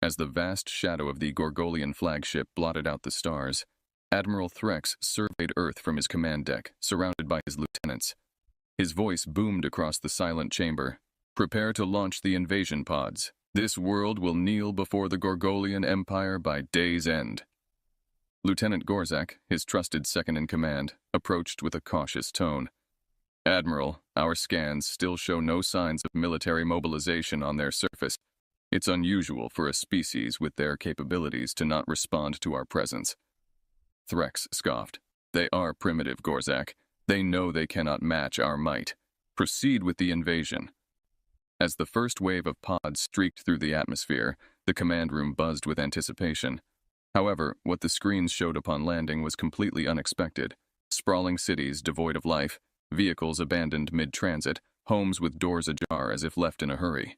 As the vast shadow of the Gorgolian flagship blotted out the stars, Admiral Threx surveyed Earth from his command deck, surrounded by his lieutenants. His voice boomed across the silent chamber. "Prepare to launch the invasion pods. This world will kneel before the Gorgolian Empire by day's end." Lieutenant Gorzak, his trusted second-in-command, approached with a cautious tone. "Admiral, our scans still show no signs of military mobilization on their surface. It's unusual for a species with their capabilities to not respond to our presence." Threx scoffed. "They are primitive, Gorzak. They know they cannot match our might. Proceed with the invasion." As the first wave of pods streaked through the atmosphere, the command room buzzed with anticipation. However, what the screens showed upon landing was completely unexpected. Sprawling cities devoid of life, vehicles abandoned mid-transit, homes with doors ajar as if left in a hurry.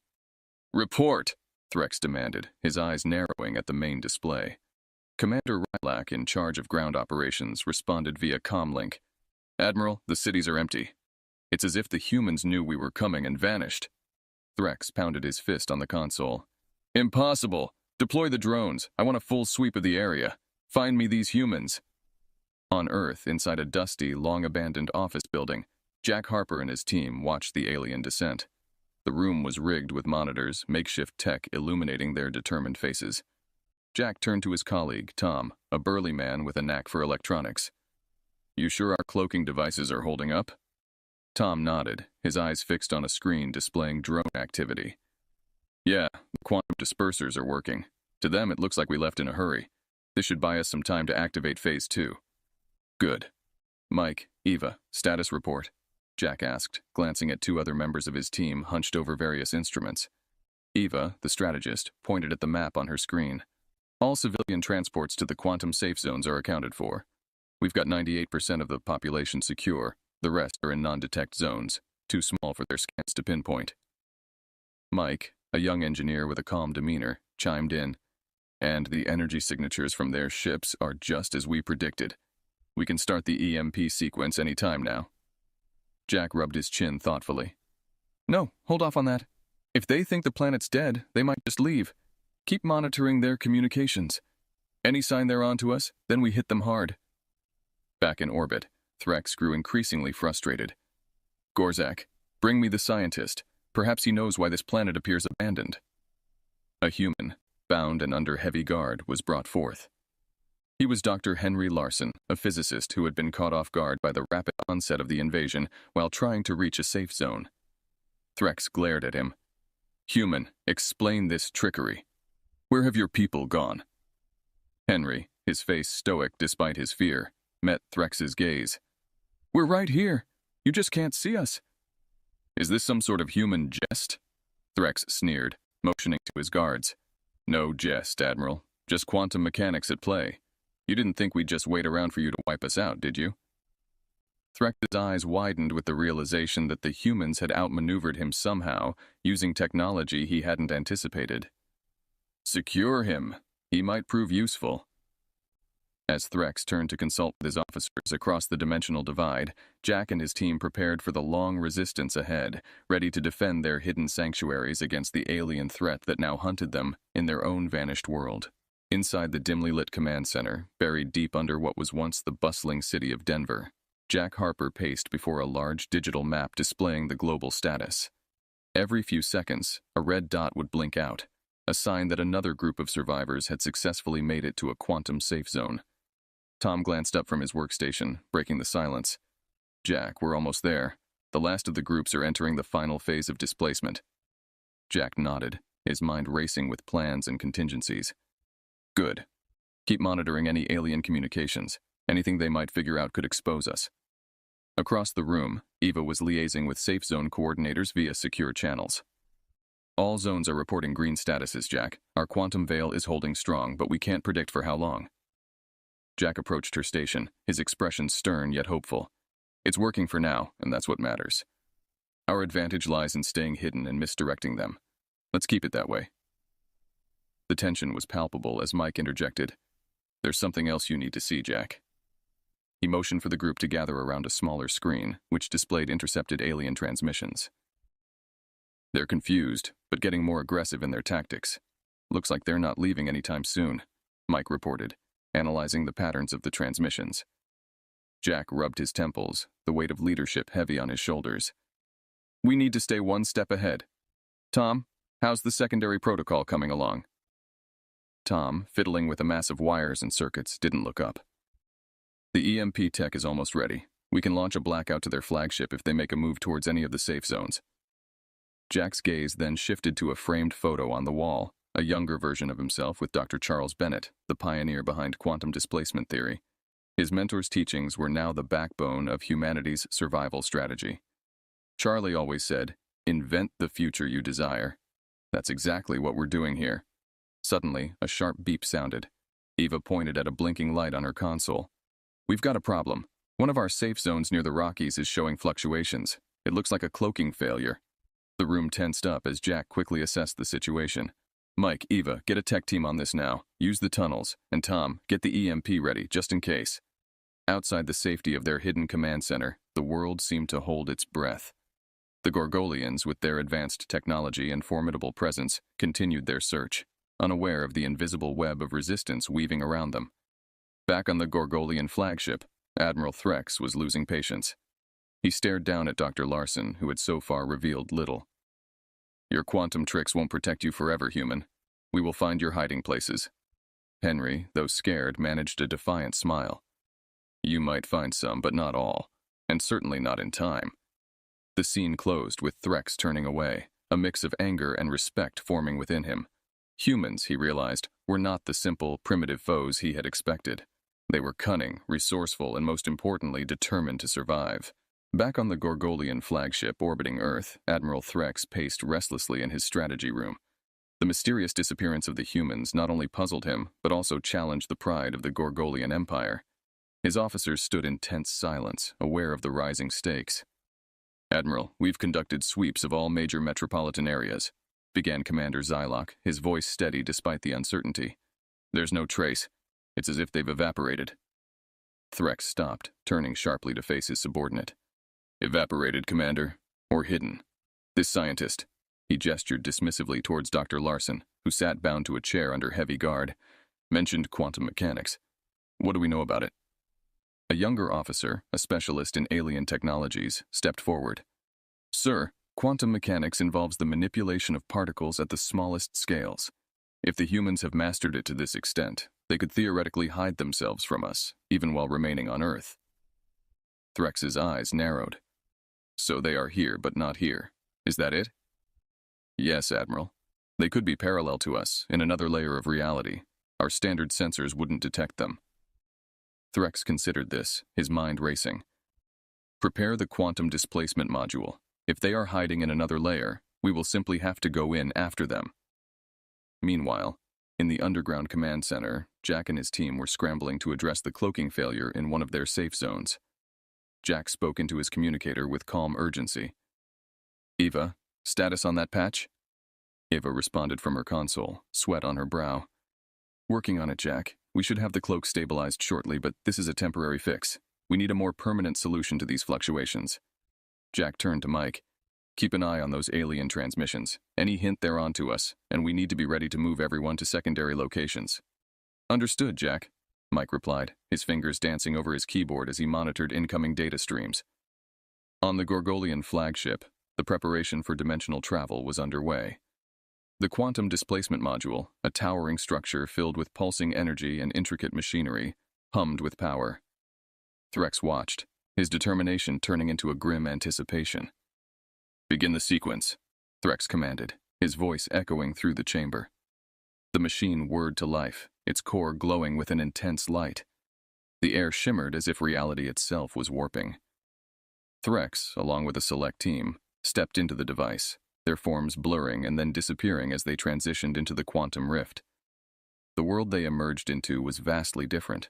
"Report!" Threx demanded, his eyes narrowing at the main display. Commander Rylak, in charge of ground operations, responded via comlink. "Admiral, the cities are empty. It's as if the humans knew we were coming and vanished." Threx pounded his fist on the console. "Impossible! Deploy the drones. I want a full sweep of the area. Find me these humans." On Earth, inside a dusty, long-abandoned office building, Jack Harper and his team watched the alien descent. The room was rigged with monitors, makeshift tech illuminating their determined faces. Jack turned to his colleague, Tom, a burly man with a knack for electronics. "You sure our cloaking devices are holding up?" Tom nodded, his eyes fixed on a screen displaying drone activity. "Yeah, the quantum dispersers are working. To them, it looks like we left in a hurry. This should buy us some time to activate Phase 2. "Good. Mike, Eva, status report," Jack asked, glancing at two other members of his team hunched over various instruments. Eva, the strategist, pointed at the map on her screen. "All civilian transports to the quantum safe zones are accounted for. We've got 98% of the population secure. The rest are in non-detect zones, too small for their scans to pinpoint." Mike, a young engineer with a calm demeanor, chimed in. "And the energy signatures from their ships are just as we predicted. We can start the EMP sequence any time now." Jack rubbed his chin thoughtfully. "No, hold off on that. If they think the planet's dead, they might just leave. Keep monitoring their communications. Any sign they're on to us, then we hit them hard." Back in orbit, Threx grew increasingly frustrated. "Gorzak, bring me the scientist. Perhaps he knows why this planet appears abandoned." A human, bound and under heavy guard, was brought forth. He was Dr. Henry Larson, a physicist who had been caught off guard by the rapid onset of the invasion while trying to reach a safe zone. Threx glared at him. "Human, explain this trickery. Where have your people gone?" Henry, his face stoic despite his fear, met Threx's gaze. "We're right here. You just can't see us." "Is this some sort of human jest?" Threx sneered, motioning to his guards. "No jest, Admiral. Just quantum mechanics at play. You didn't think we'd just wait around for you to wipe us out, did you?" Threx's eyes widened with the realization that the humans had outmaneuvered him somehow, using technology he hadn't anticipated. "Secure him. He might prove useful." As Threx turned to consult with his officers across the dimensional divide, Jack and his team prepared for the long resistance ahead, ready to defend their hidden sanctuaries against the alien threat that now hunted them in their own vanished world. Inside the dimly lit command center, buried deep under what was once the bustling city of Denver, Jack Harper paced before a large digital map displaying the global status. Every few seconds, a red dot would blink out, a sign that another group of survivors had successfully made it to a quantum safe zone. Tom glanced up from his workstation, breaking the silence. "Jack, we're almost there. The last of the groups are entering the final phase of displacement." Jack nodded, his mind racing with plans and contingencies. "Good. Keep monitoring any alien communications. Anything they might figure out could expose us." Across the room, Eva was liaising with safe zone coordinators via secure channels. "All zones are reporting green statuses, Jack. Our quantum veil is holding strong, but we can't predict for how long." Jack approached her station, his expression stern yet hopeful. "It's working for now, and that's what matters. Our advantage lies in staying hidden and misdirecting them. Let's keep it that way." The tension was palpable as Mike interjected. "There's something else you need to see, Jack." He motioned for the group to gather around a smaller screen, which displayed intercepted alien transmissions. "They're confused, but getting more aggressive in their tactics. Looks like they're not leaving anytime soon, Mike reported, analyzing the patterns of the transmissions. Jack rubbed his temples, the weight of leadership heavy on his shoulders. We need to stay one step ahead. Tom, how's the secondary protocol coming along? Tom, fiddling with a mass of wires and circuits, didn't look up. The EMP tech is almost ready. We can launch a blackout to their flagship if they make a move towards any of the safe zones. Jack's gaze then shifted to a framed photo on the wall, a younger version of himself with Dr. Charles Bennett, the pioneer behind quantum displacement theory. His mentor's teachings were now the backbone of humanity's survival strategy. Charlie always said, "Invent the future you desire." That's exactly what we're doing here. Suddenly, a sharp beep sounded. Eva pointed at a blinking light on her console. We've got a problem. One of our safe zones near the Rockies is showing fluctuations. It looks like a cloaking failure. The room tensed up as Jack quickly assessed the situation. Mike, Eva, get a tech team on this now. Use the tunnels. And Tom, get the EMP ready, just in case. Outside the safety of their hidden command center, the world seemed to hold its breath. The Gorgolians, with their advanced technology and formidable presence, continued their search, unaware of the invisible web of resistance weaving around them. Back on the Gorgolian flagship, Admiral Threx was losing patience. He stared down at Dr. Larson, who had so far revealed little. Your quantum tricks won't protect you forever, human. We will find your hiding places. Henry, though scared, managed a defiant smile. You might find some, but not all, and certainly not in time. The scene closed with Threx turning away, a mix of anger and respect forming within him. Humans, he realized, were not the simple, primitive foes he had expected. They were cunning, resourceful, and most importantly, determined to survive. Back on the Gorgolian flagship orbiting Earth, Admiral Threx paced restlessly in his strategy room. The mysterious disappearance of the humans not only puzzled him, but also challenged the pride of the Gorgolian Empire. His officers stood in tense silence, aware of the rising stakes. Admiral, we've conducted sweeps of all major metropolitan areas, began Commander Zylok, his voice steady despite the uncertainty. There's no trace. It's as if they've evaporated. Threx stopped, turning sharply to face his subordinate. Evaporated, Commander, or hidden. This scientist, he gestured dismissively towards Dr. Larson, who sat bound to a chair under heavy guard, mentioned quantum mechanics. What do we know about it? A younger officer, a specialist in alien technologies, stepped forward. Sir, quantum mechanics involves the manipulation of particles at the smallest scales. If the humans have mastered it to this extent, they could theoretically hide themselves from us, even while remaining on Earth. Threx's eyes narrowed. So they are here, but not here. Is that it? Yes, Admiral. They could be parallel to us, in another layer of reality. Our standard sensors wouldn't detect them. Threx considered this, his mind racing. Prepare the quantum displacement module. If they are hiding in another layer, we will simply have to go in after them. Meanwhile, in the underground command center, Jack and his team were scrambling to address the cloaking failure in one of their safe zones. Jack spoke into his communicator with calm urgency. Eva, status on that patch? Eva responded from her console, sweat on her brow. Working on it, Jack. We should have the cloak stabilized shortly, but this is a temporary fix. We need a more permanent solution to these fluctuations. Jack turned to Mike. Keep an eye on those alien transmissions. Any hint they're on to us, and we need to be ready to move everyone to secondary locations. Understood, Jack, Mike replied, his fingers dancing over his keyboard as he monitored incoming data streams. On the Gorgolian flagship, the preparation for dimensional travel was underway. The quantum displacement module, a towering structure filled with pulsing energy and intricate machinery, hummed with power. Threx watched, his determination turning into a grim anticipation. Begin the sequence, Threx commanded, his voice echoing through the chamber. The machine whirred to life, its core glowing with an intense light. The air shimmered as if reality itself was warping. Threx, along with a select team, stepped into the device, their forms blurring and then disappearing as they transitioned into the quantum rift. The world they emerged into was vastly different.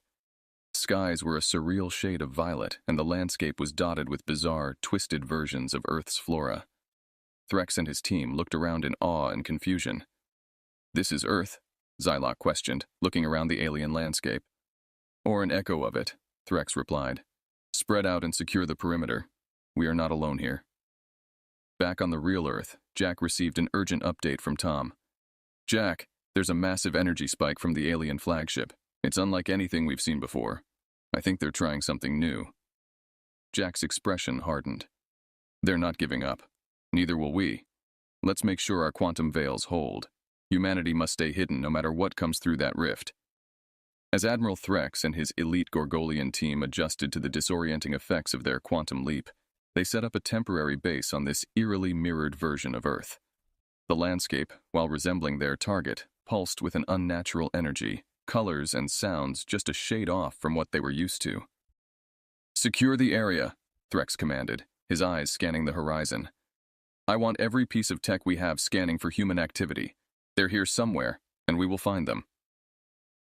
Skies were a surreal shade of violet, and the landscape was dotted with bizarre, twisted versions of Earth's flora. Threx and his team looked around in awe and confusion. This is Earth? Zylok questioned, looking around the alien landscape. Or an echo of it, Threx replied. Spread out and secure the perimeter. We are not alone here. Back on the real Earth, Jack received an urgent update from Tom. Jack, There's a massive energy spike from the alien flagship. It's unlike anything we've seen before. I think they're trying something new. Jack's expression hardened. They're not giving up. Neither will we. Let's make sure our quantum veils hold. Humanity must stay hidden no matter what comes through that rift. As Admiral Threx and his elite Gorgolian team adjusted to the disorienting effects of their quantum leap, they set up a temporary base on this eerily mirrored version of Earth. The landscape, while resembling their target, pulsed with an unnatural energy, colors and sounds just a shade off from what they were used to. "Secure the area," Threx commanded, his eyes scanning the horizon. "I want every piece of tech we have scanning for human activity. They're here somewhere, and we will find them."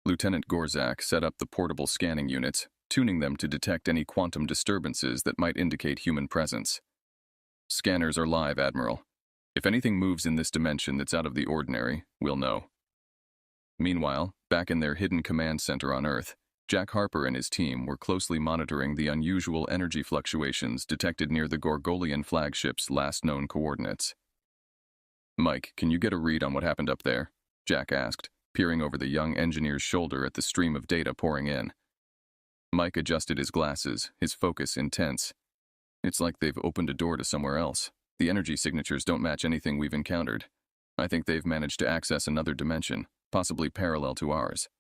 Lieutenant Gorzak set up the portable scanning units, tuning them to detect any quantum disturbances that might indicate human presence. "Scanners are live, Admiral. If anything moves in this dimension that's out of the ordinary, we'll know." Meanwhile, back in their hidden command center on Earth, Jack Harper and his team were closely monitoring the unusual energy fluctuations detected near the Gorgolian flagship's last known coordinates. "Mike, can you get a read on what happened up there?" Jack asked, peering over the young engineer's shoulder at the stream of data pouring in. Mike adjusted his glasses, his focus intense. "It's like they've opened a door to somewhere else. The energy signatures don't match anything we've encountered. I think they've managed to access another dimension, possibly parallel to ours."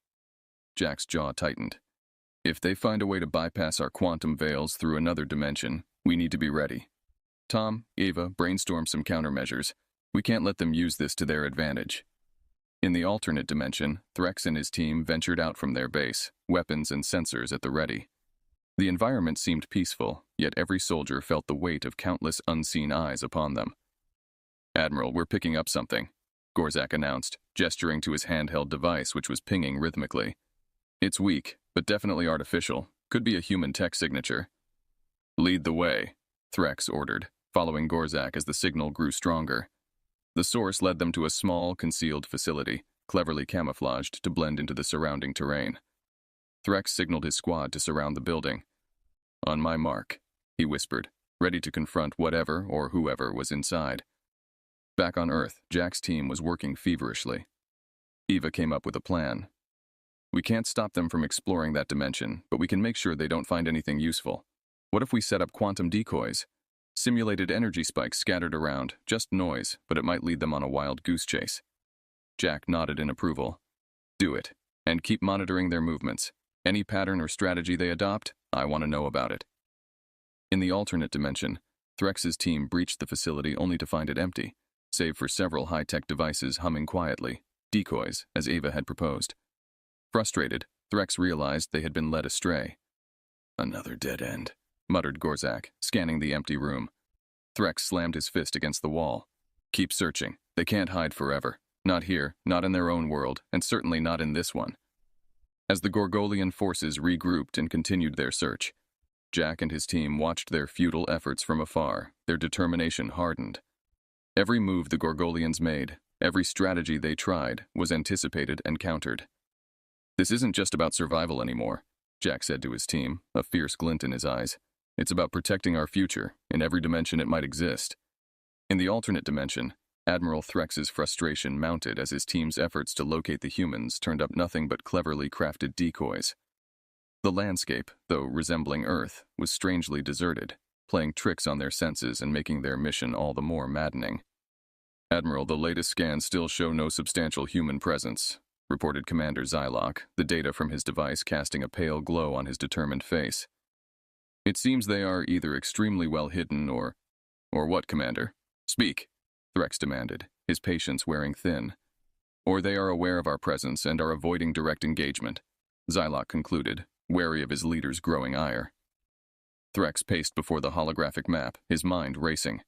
Jack's jaw tightened. "If they find a way to bypass our quantum veils through another dimension, we need to be ready. Tom, Ava, brainstorm some countermeasures. We can't let them use this to their advantage." In the alternate dimension, Threx and his team ventured out from their base, weapons and sensors at the ready. The environment seemed peaceful, yet every soldier felt the weight of countless unseen eyes upon them. "Admiral, we're picking up something," Gorzak announced, gesturing to his handheld device which was pinging rhythmically. "It's weak, but definitely artificial. Could be a human tech signature." "Lead the way," Threx ordered, following Gorzak as the signal grew stronger. The source led them to a small, concealed facility, cleverly camouflaged to blend into the surrounding terrain. Threx signaled his squad to surround the building. "On my mark," he whispered, ready to confront whatever or whoever was inside. Back on Earth, Jack's team was working feverishly. Eva came up with a plan. "We can't stop them from exploring that dimension, but we can make sure they don't find anything useful. What if we set up quantum decoys? Simulated energy spikes scattered around, just noise, but it might lead them on a wild goose chase." Jack nodded in approval. "Do it, and keep monitoring their movements. Any pattern or strategy they adopt, I want to know about it." In the alternate dimension, Threx's team breached the facility only to find it empty, save for several high-tech devices humming quietly, decoys, as Ava had proposed. Frustrated, Threx realized they had been led astray. "Another dead end," muttered Gorzak, scanning the empty room. Threx slammed his fist against the wall. "Keep searching. They can't hide forever. Not here, not in their own world, and certainly not in this one." As the Gorgolian forces regrouped and continued their search, Jack and his team watched their futile efforts from afar, their determination hardened. Every move the Gorgolians made, every strategy they tried, was anticipated and countered. "This isn't just about survival anymore," Jack said to his team, a fierce glint in his eyes. "It's about protecting our future, in every dimension it might exist." In the alternate dimension, Admiral Threx's frustration mounted as his team's efforts to locate the humans turned up nothing but cleverly crafted decoys. The landscape, though resembling Earth, was strangely deserted, playing tricks on their senses and making their mission all the more maddening. "Admiral, the latest scans still show no substantial human presence," reported Commander Zylok, the data from his device casting a pale glow on his determined face. "It seems they are either extremely well hidden or what, Commander? Speak," Threx demanded, his patience wearing thin. "Or they are aware of our presence and are avoiding direct engagement," Zylok concluded, wary of his leader's growing ire. Threx paced before the holographic map, his mind racing.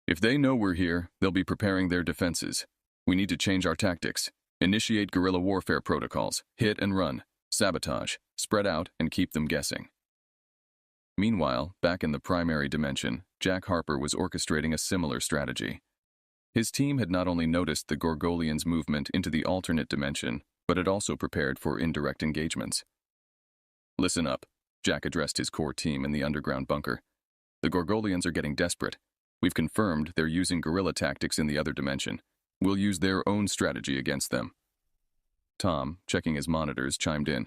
"If they know we're here, they'll be preparing their defenses. We need to change our tactics. Initiate guerrilla warfare protocols, hit and run, sabotage, spread out, and keep them guessing." Meanwhile, back in the primary dimension, Jack Harper was orchestrating a similar strategy. His team had not only noticed the Gorgolians' movement into the alternate dimension, but had also prepared for indirect engagements. "Listen up," Jack addressed his core team in the underground bunker. "The Gorgolians are getting desperate. We've confirmed they're using guerrilla tactics in the other dimension. We'll use their own strategy against them. Tom, checking his monitors, chimed in.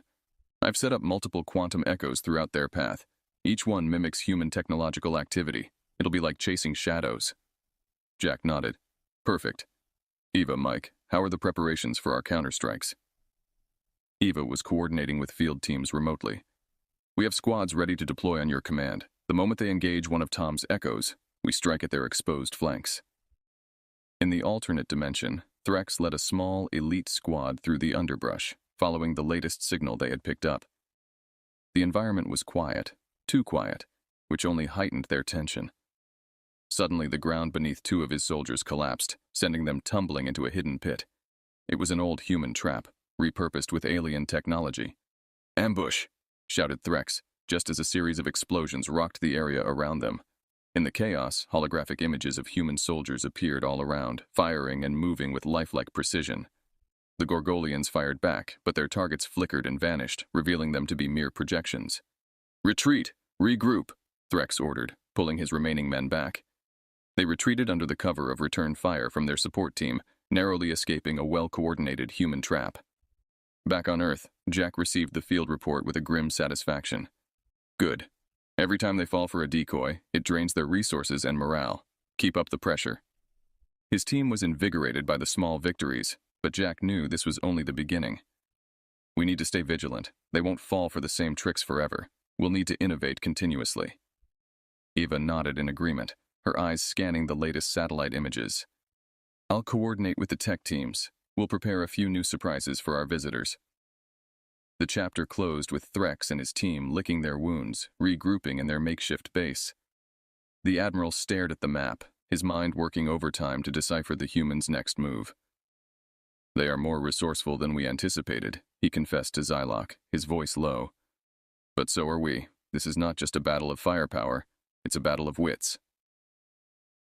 I've set up multiple quantum echoes throughout their path. Each one mimics human technological activity. It'll be like chasing shadows. Jack nodded. Perfect. Eva, Mike, how are the preparations for our counterstrikes? Eva was coordinating with field teams remotely. We have squads ready to deploy on your command. The moment they engage one of Tom's echoes, we strike at their exposed flanks. In the alternate dimension, Threx led a small, elite squad through the underbrush, following the latest signal they had picked up. The environment was quiet, too quiet, which only heightened their tension. Suddenly, the ground beneath two of his soldiers collapsed, sending them tumbling into a hidden pit. It was an old human trap, repurposed with alien technology. Ambush! Shouted Threx, just as a series of explosions rocked the area around them. In the chaos, holographic images of human soldiers appeared all around, firing and moving with lifelike precision. The Gorgolians fired back, but their targets flickered and vanished, revealing them to be mere projections. Retreat! Regroup! Threx ordered, pulling his remaining men back. They retreated under the cover of return fire from their support team, narrowly escaping a well-coordinated human trap. Back on Earth, Jack received the field report with a grim satisfaction. Good. Every time they fall for a decoy, it drains their resources and morale. Keep up the pressure. His team was invigorated by the small victories, but Jack knew this was only the beginning. We need to stay vigilant. They won't fall for the same tricks forever. We'll need to innovate continuously. Eva nodded in agreement, her eyes scanning the latest satellite images. I'll coordinate with the tech teams. We'll prepare a few new surprises for our visitors. The chapter closed with Threx and his team licking their wounds, regrouping in their makeshift base. The Admiral stared at the map, his mind working overtime to decipher the humans' next move. They are more resourceful than we anticipated, he confessed to Zylok, his voice low. But so are we. This is not just a battle of firepower, it's a battle of wits.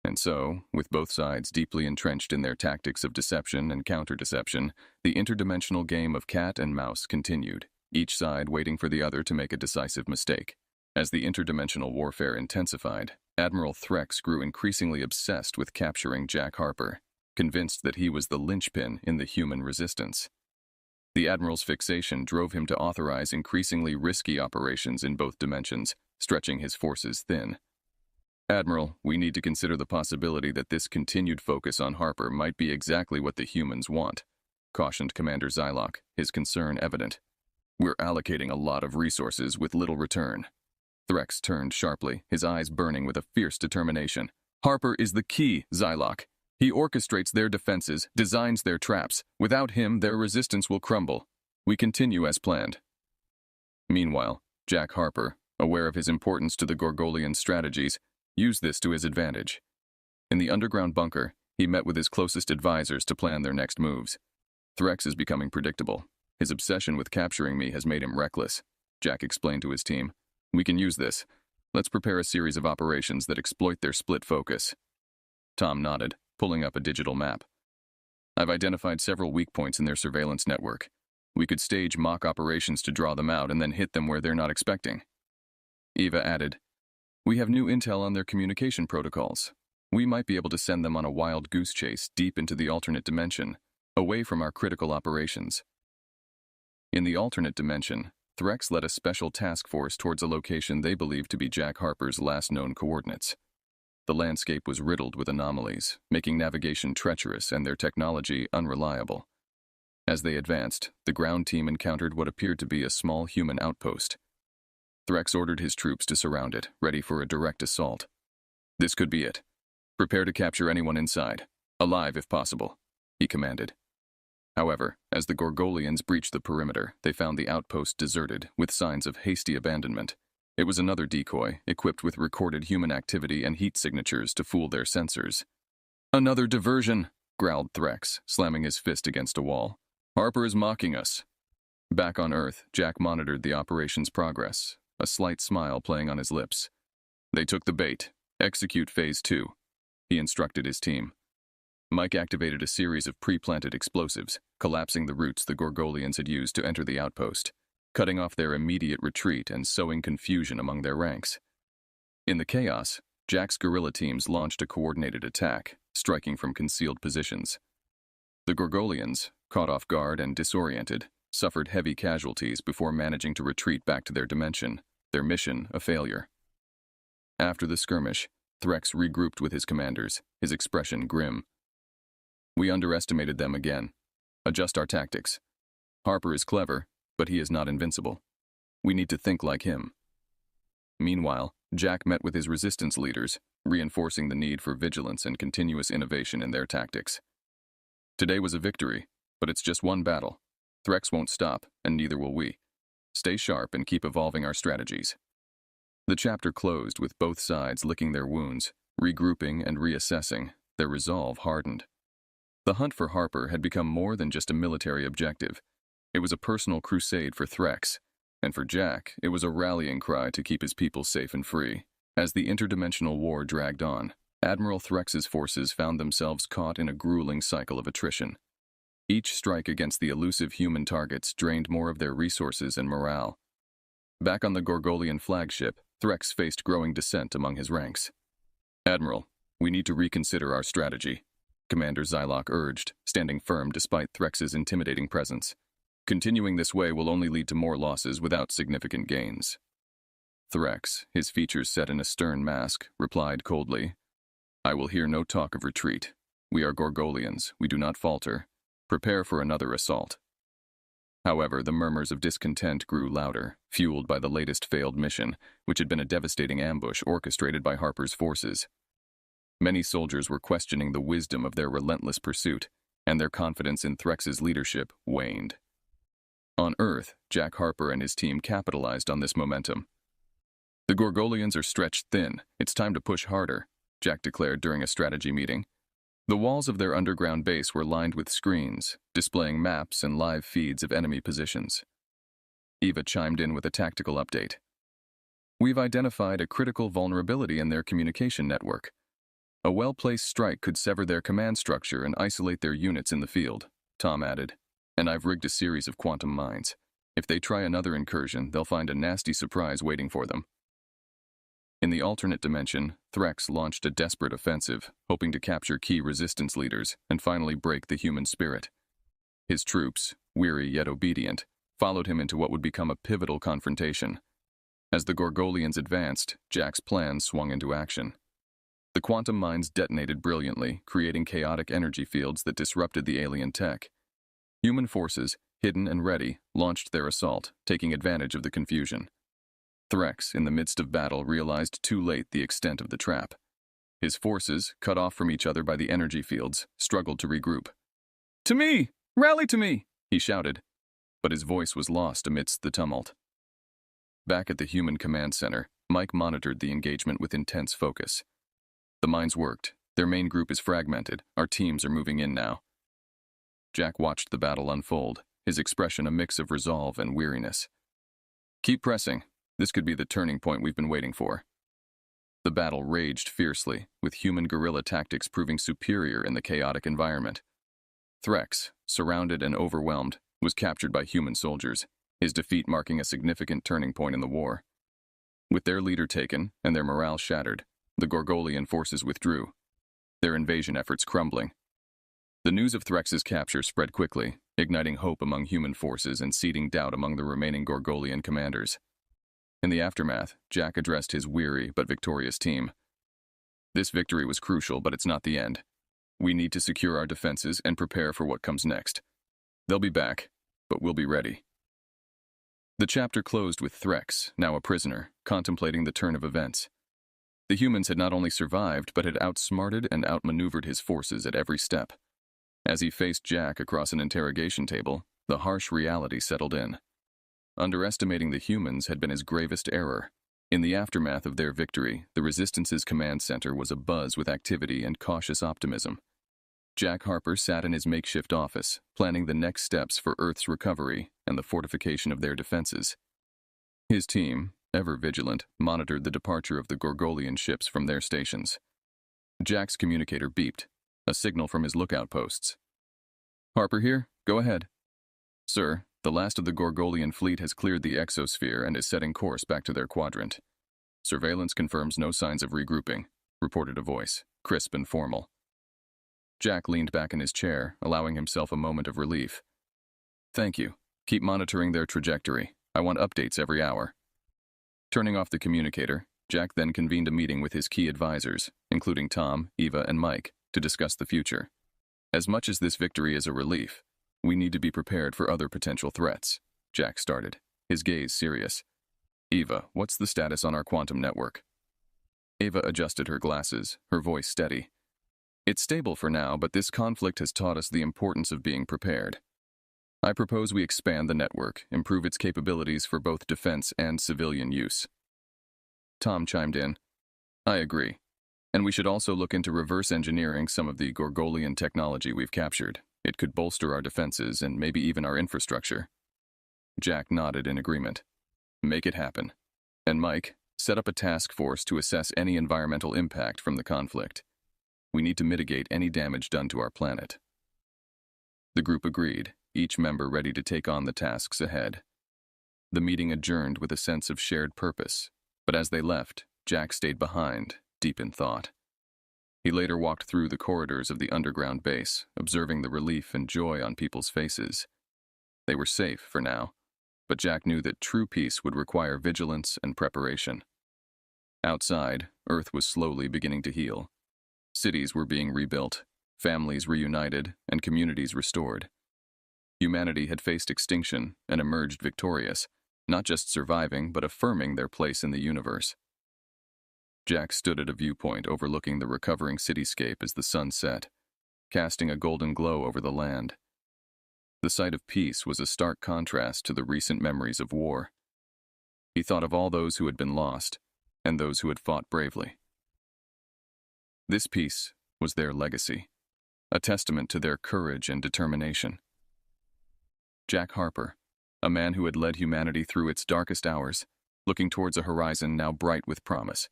And so, with both sides deeply entrenched in their tactics of deception and counter-deception, the interdimensional game of cat and mouse continued, each side waiting for the other to make a decisive mistake. As the interdimensional warfare intensified, Admiral Threx grew increasingly obsessed with capturing Jack Harper, convinced that he was the linchpin in the human resistance. The Admiral's fixation drove him to authorize increasingly risky operations in both dimensions, stretching his forces thin. Admiral, we need to consider the possibility that this continued focus on Harper might be exactly what the humans want, cautioned Commander Zylok, his concern evident. We're allocating a lot of resources with little return. Threx turned sharply, his eyes burning with a fierce determination. Harper is the key, Zylok. He orchestrates their defenses, designs their traps. Without him, their resistance will crumble. We continue as planned. Meanwhile, Jack Harper, aware of his importance to the Gorgolian strategies, used this to his advantage. In the underground bunker, he met with his closest advisors to plan their next moves. Threx is becoming predictable. His obsession with capturing me has made him reckless, Jack explained to his team. We can use this. Let's prepare a series of operations that exploit their split focus. Tom nodded, pulling up a digital map. I've identified several weak points in their surveillance network. We could stage mock operations to draw them out and then hit them where they're not expecting. Eva added, We have new intel on their communication protocols. We might be able to send them on a wild goose chase deep into the alternate dimension, away from our critical operations. In the alternate dimension, Threx led a special task force towards a location they believed to be Jack Harper's last known coordinates. The landscape was riddled with anomalies, making navigation treacherous and their technology unreliable. As they advanced, the ground team encountered what appeared to be a small human outpost. Threx ordered his troops to surround it, ready for a direct assault. This could be it. Prepare to capture anyone inside, alive if possible, he commanded. However, as the Gorgolians breached the perimeter, they found the outpost deserted, with signs of hasty abandonment. It was another decoy, equipped with recorded human activity and heat signatures to fool their sensors. Another diversion, growled Threx, slamming his fist against a wall. Harper is mocking us. Back on Earth, Jack monitored the operation's progress, a slight smile playing on his lips. They took the bait. Execute Phase 2, he instructed his team. Mike activated a series of pre-planted explosives, collapsing the routes the Gorgolians had used to enter the outpost, cutting off their immediate retreat and sowing confusion among their ranks. In the chaos, Jack's guerrilla teams launched a coordinated attack, striking from concealed positions. The Gorgolians, caught off guard and disoriented, suffered heavy casualties before managing to retreat back to their dimension, their mission a failure. After the skirmish, Threx regrouped with his commanders, his expression grim. "We underestimated them again. Adjust our tactics. Harper is clever, but he is not invincible. We need to think like him." Meanwhile, Jack met with his resistance leaders, reinforcing the need for vigilance and continuous innovation in their tactics. Today was a victory, but it's just one battle. Threx won't stop, and neither will we. Stay sharp and keep evolving our strategies. The chapter closed with both sides licking their wounds, regrouping and reassessing, their resolve hardened. The hunt for Harper had become more than just a military objective. It was a personal crusade for Threx, and for Jack, it was a rallying cry to keep his people safe and free. As the interdimensional war dragged on, Admiral Threx's forces found themselves caught in a grueling cycle of attrition. Each strike against the elusive human targets drained more of their resources and morale. Back on the Gorgolian flagship, Threx faced growing dissent among his ranks. "Admiral, we need to reconsider our strategy," Commander Zylok urged, standing firm despite Threx's intimidating presence. "Continuing this way will only lead to more losses without significant gains." Threx, his features set in a stern mask, replied coldly, "I will hear no talk of retreat. We are Gorgolians, we do not falter. Prepare for another assault." However, the murmurs of discontent grew louder, fueled by the latest failed mission, which had been a devastating ambush orchestrated by Harper's forces. Many soldiers were questioning the wisdom of their relentless pursuit, and their confidence in Threx's leadership waned. On Earth, Jack Harper and his team capitalized on this momentum. "The Gorgolians are stretched thin. It's time to push harder," Jack declared during a strategy meeting. The walls of their underground base were lined with screens, displaying maps and live feeds of enemy positions. Eva chimed in with a tactical update. "We've identified a critical vulnerability in their communication network. A well-placed strike could sever their command structure and isolate their units in the field," Tom added. "And I've rigged a series of quantum mines. If they try another incursion, they'll find a nasty surprise waiting for them." In the alternate dimension, Threx launched a desperate offensive, hoping to capture key resistance leaders and finally break the human spirit. His troops, weary yet obedient, followed him into what would become a pivotal confrontation. As the Gorgolians advanced, Jack's plan swung into action. The quantum mines detonated brilliantly, creating chaotic energy fields that disrupted the alien tech. Human forces, hidden and ready, launched their assault, taking advantage of the confusion. Threx, in the midst of battle, realized too late the extent of the trap. His forces, cut off from each other by the energy fields, struggled to regroup. "To me! Rally to me!" he shouted, but his voice was lost amidst the tumult. Back at the human command center, Mike monitored the engagement with intense focus. "The mines worked. Their main group is fragmented. Our teams are moving in now." Jack watched the battle unfold, his expression a mix of resolve and weariness. "Keep pressing. This could be the turning point we've been waiting for." The battle raged fiercely, with human guerrilla tactics proving superior in the chaotic environment. Threx, surrounded and overwhelmed, was captured by human soldiers, his defeat marking a significant turning point in the war. With their leader taken and their morale shattered, the Gorgolian forces withdrew, their invasion efforts crumbling. The news of Threx's capture spread quickly, igniting hope among human forces and seeding doubt among the remaining Gorgolian commanders. In the aftermath, Jack addressed his weary but victorious team. "This victory was crucial, but it's not the end. We need to secure our defenses and prepare for what comes next. They'll be back, but we'll be ready." The chapter closed with Threx, now a prisoner, contemplating the turn of events. The humans had not only survived, but had outsmarted and outmaneuvered his forces at every step. As he faced Jack across an interrogation table, the harsh reality settled in. Underestimating the humans had been his gravest error. In the aftermath of their victory, the Resistance's command center was abuzz with activity and cautious optimism. Jack Harper sat in his makeshift office, planning the next steps for Earth's recovery and the fortification of their defenses. His team, ever vigilant, monitored the departure of the Gorgolian ships from their stations. Jack's communicator beeped, a signal from his lookout posts. "Harper here, go ahead." "Sir, the last of the Gorgolian fleet has cleared the exosphere and is setting course back to their quadrant. Surveillance confirms no signs of regrouping," reported a voice, crisp and formal. Jack leaned back in his chair, allowing himself a moment of relief. Thank you. Keep monitoring their trajectory. I want updates every hour. Turning off the communicator, Jack then convened a meeting with his key advisors, including Tom, Eva, and Mike, to discuss the future. As much as this victory is a relief, we need to be prepared for other potential threats, Jack started, his gaze serious. Eva, what's the status on our quantum network? Eva adjusted her glasses, her voice steady. It's stable for now, but this conflict has taught us the importance of being prepared. I propose we expand the network, improve its capabilities for both defense and civilian use. Tom chimed in. I agree. And we should also look into reverse engineering some of the Gorgolian technology we've captured. It could bolster our defenses and maybe even our infrastructure. Jack nodded in agreement. Make it happen. And Mike, set up a task force to assess any environmental impact from the conflict. We need to mitigate any damage done to our planet. The group agreed, each member ready to take on the tasks ahead. The meeting adjourned with a sense of shared purpose, but as they left, Jack stayed behind, deep in thought. He later walked through the corridors of the underground base, observing the relief and joy on people's faces. They were safe for now, but Jack knew that true peace would require vigilance and preparation. Outside, Earth was slowly beginning to heal. Cities were being rebuilt, families reunited, and communities restored. Humanity had faced extinction and emerged victorious, not just surviving but affirming their place in the universe. Jack stood at a viewpoint overlooking the recovering cityscape as the sun set, casting a golden glow over the land. The sight of peace was a stark contrast to the recent memories of war. He thought of all those who had been lost, and those who had fought bravely. This peace was their legacy, a testament to their courage and determination. Jack Harper, a man who had led humanity through its darkest hours, looking towards a horizon now bright with promise.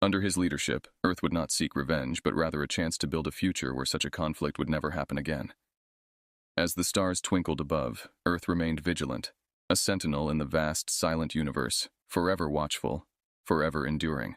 Under his leadership, Earth would not seek revenge, but rather a chance to build a future where such a conflict would never happen again. As the stars twinkled above, Earth remained vigilant, a sentinel in the vast, silent universe, forever watchful, forever enduring.